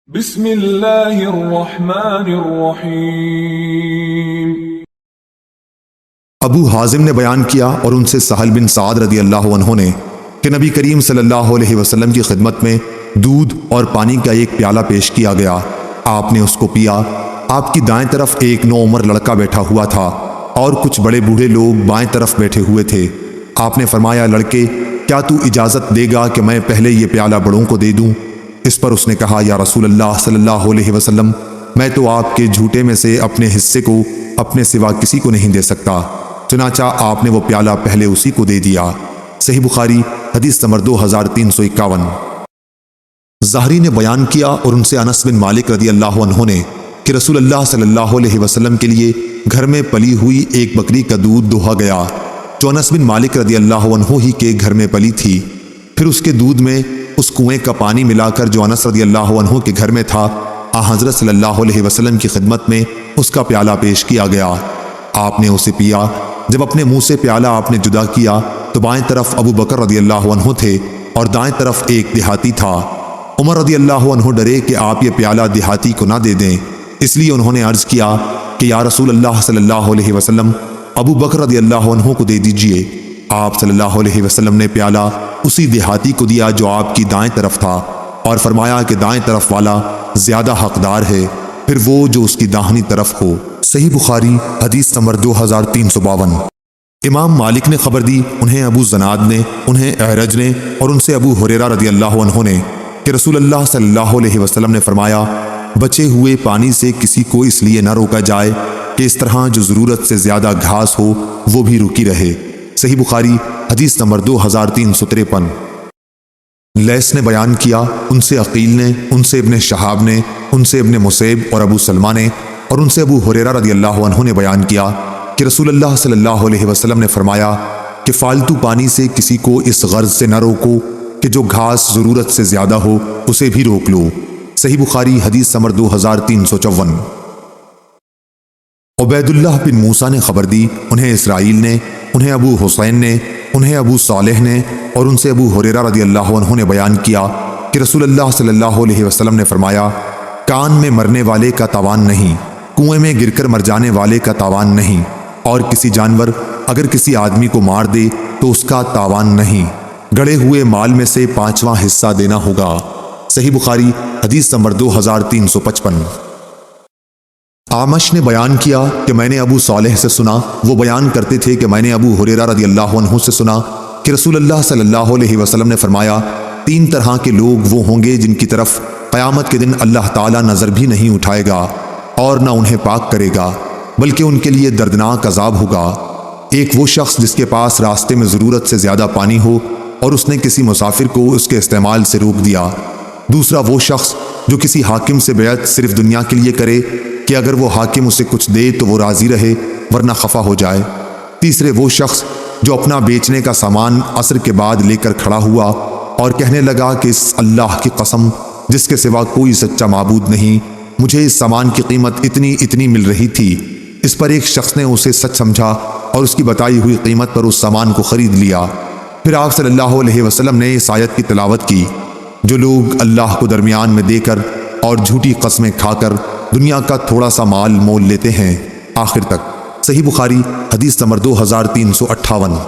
بسم اللہ الرحمن الرحیم۔ ابو حازم نے بیان کیا اور ان سے سہل بن سعد رضی اللہ عنہ نے کہ نبی کریم صلی اللہ علیہ وسلم کی خدمت میں دودھ اور پانی کا ایک پیالہ پیش کیا گیا۔ آپ نے اس کو پیا۔ آپ کی دائیں طرف ایک نوعمر لڑکا بیٹھا ہوا تھا اور کچھ بڑے بوڑھے لوگ بائیں طرف بیٹھے ہوئے تھے۔ آپ نے فرمایا، لڑکے، کیا تو اجازت دے گا کہ میں پہلے یہ پیالہ بڑوں کو دے دوں؟ اس پر اس نے کہا، یا رسول اللہ صلی اللہ علیہ وسلم، میں تو آپ کے جھوٹے میں سے اپنے حصے کو اپنے سوا کسی کو نہیں دے سکتا۔ چنانچہ آپ نے وہ پیالہ پہلے اسی کو دے دیا۔ صحیح بخاری حدیث نمبر 2351۔ زہری نے بیان کیا اور ان سے انس بن مالک رضی اللہ عنہ نے کہ رسول اللہ صلی اللہ علیہ وسلم کے لیے گھر میں پلی ہوئی ایک بکری کا دودھ دوہا گیا جو انس بن مالک رضی اللہ عنہ ہی کے گھر میں پلی تھی۔ پھر اس کے دودھ میں اس کنویں کا پانی ملا کر جو انس رضی اللہ عنہ کے گھر میں تھا، حضرت صلی اللہ علیہ وسلم کی خدمت میں اس کا پیالہ پیش کیا گیا۔ آپ نے اسے پیا۔ جب اپنے منہ سے پیالہ آپ نے جدا کیا تو بائیں طرف ابو بکر رضی اللہ عنہ تھے اور دائیں طرف ایک دیہاتی تھا۔ عمر رضی اللہ عنہ ڈرے کہ آپ یہ پیالہ دیہاتی کو نہ دے دیں، اس لیے انہوں نے عرض کیا کہ یا رسول اللہ صلی اللہ علیہ وسلم، ابو بکر رضی اللہ عنہ کو دے دیجئے۔ آپ صلی اللہ علیہ وسلم نے پیالہ اسی دیہاتی کو دیا جو آپ کی دائیں طرف تھا اور فرمایا کہ دائیں طرف والا زیادہ حقدار ہے، پھر وہ جو اس کی داہنی طرف ہو۔ صحیح بخاری حدیث نمبر 2352۔ امام مالک نے خبر دی، انہیں ابو زناد نے، انہیں اعرج نے اور ان سے ابو ہریرہ رضی اللہ عنہ نے کہ رسول اللہ صلی اللہ علیہ وسلم نے فرمایا، بچے ہوئے پانی سے کسی کو اس لیے نہ روکا جائے کہ اس طرح جو ضرورت سے زیادہ گھاس ہو وہ بھی رکی رہے۔ صحیح بخاری حدیث نمبر 2353۔ لیث نے بیان کیا، ان سے عقیل نے، ان سے ابن شہاب نے، ان سے ابن مسیب اور ابو سلمہ نے اور ان سے ابو ہریرہ رضی اللہ عنہ نے بیان کیا کہ رسول اللہ صلی اللہ علیہ وسلم نے فرمایا کہ فالتو پانی سے کسی کو اس غرض سے نہ روکو کہ جو گھاس ضرورت سے زیادہ ہو اسے بھی روک لو۔ صحیح بخاری حدیث نمبر 2354۔ عبید اللہ بن موسیٰ نے خبر دی، انہیں اسرائیل نے، انہیں ابو حسین نے، انہیں ابو صالح نے اور ان سے ابو ہریرہ رضی اللہ عنہ نے بیان کیا کہ رسول اللہ صلی اللہ علیہ وسلم نے فرمایا، کان میں مرنے والے کا تاوان نہیں، کنویں میں گر کر مر جانے والے کا تاوان نہیں، اور کسی جانور اگر کسی آدمی کو مار دے تو اس کا تاوان نہیں، گڑے ہوئے مال میں سے 5واں حصہ دینا ہوگا۔ صحیح بخاری حدیث نمبر 2355۔ اعمش نے بیان کیا کہ میں نے ابو صالح سے سنا، وہ بیان کرتے تھے کہ میں نے ابو ہریرہ رضی اللہ عنہ سے سنا کہ رسول اللہ صلی اللہ علیہ وسلم نے فرمایا، 3 طرح کے لوگ وہ ہوں گے جن کی طرف قیامت کے دن اللہ تعالیٰ نظر بھی نہیں اٹھائے گا اور نہ انہیں پاک کرے گا، بلکہ ان کے لیے دردناک عذاب ہوگا۔ ایک وہ شخص جس کے پاس راستے میں ضرورت سے زیادہ پانی ہو اور اس نے کسی مسافر کو اس کے استعمال سے روک دیا۔ دوسرا وہ شخص جو کسی حاکم سے بیعت صرف دنیا کے لیے کرے کہ اگر وہ حاکم اسے کچھ دے تو وہ راضی رہے ورنہ خفا ہو جائے۔ تیسرے وہ شخص جو اپنا بیچنے کا سامان عصر کے بعد لے کر کھڑا ہوا اور کہنے لگا کہ اس اللہ کی قسم جس کے سوا کوئی سچا معبود نہیں، مجھے اس سامان کی قیمت اتنی مل رہی تھی۔ اس پر ایک شخص نے اسے سچ سمجھا اور اس کی بتائی ہوئی قیمت پر اس سامان کو خرید لیا۔ پھر آپ صلی اللہ علیہ وسلم نے اس آیت کی تلاوت کی، جو لوگ اللہ کو درمیان میں دے کر اور جھوٹی قسمیں کھا کر دنیا کا تھوڑا سا مال مول لیتے ہیں، آخر تک۔ صحیح بخاری حدیث نمبر 2358۔